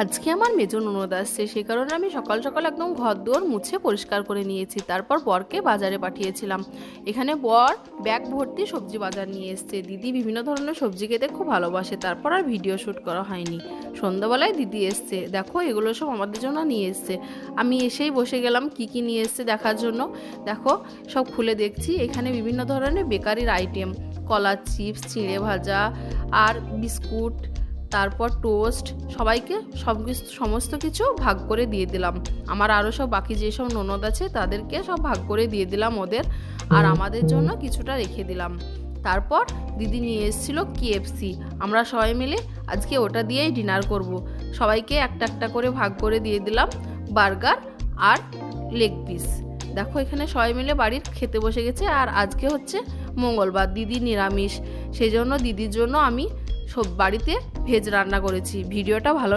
আজকে আমার মেজো ননদ আসছে, সেই কারণে আমি সকাল সকাল একদম ঘর দুয়ার মুছে পরিষ্কার করে নিয়েছি। তারপর বরকে বাজারে পাঠিয়েছিলাম। এখানে বর ব্যাগ ভর্তি সবজি বাজার নিয়ে এসছে। দিদি বিভিন্ন ধরনের সবজি খেতে খুব ভালোবাসে। তারপর আর ভিডিও শ্যুট করা হয়নি। সন্ধ্যাবেলায় দিদি এসছে, দেখো এগুলো সব আমাদের জন্য নিয়ে এসছে। আমি এসেই বসে গেলাম কি কি নিয়ে এসছে দেখার জন্য। দেখো সব খুলে দেখছি। এখানে বিভিন্ন ধরনের বেকারির আইটেম, কলার চিপস, চিঁড়ে ভাজা আর বিস্কুট, তারপর টোস্ট, সবাইকে সমস্ত কিছু ভাগ করে দিয়ে দিলাম। আমার আরও সব বাকি যেসব ননদ আছে তাদেরকে সব ভাগ করে দিয়ে দিলাম ওদের, আর আমাদের জন্য কিছুটা রেখে দিলাম। তারপর দিদি নিয়ে এসেছিল KFC। আমরা সবাই মিলে আজকে ওটা দিয়েই ডিনার করব। সবাইকে একটা একটা করে ভাগ করে দিয়ে দিলাম বার্গার আর লেগ পিস। দেখো এখানে সবাই মিলে বাড়ির খেতে বসে গেছে। আর আজকে হচ্ছে মঙ্গলবার, দিদি নিরামিষ, সেই জন্য দিদির জন্য আমি সব বাড়িতে ভেজ রান্না করেছি। ভিডিওটা ভালো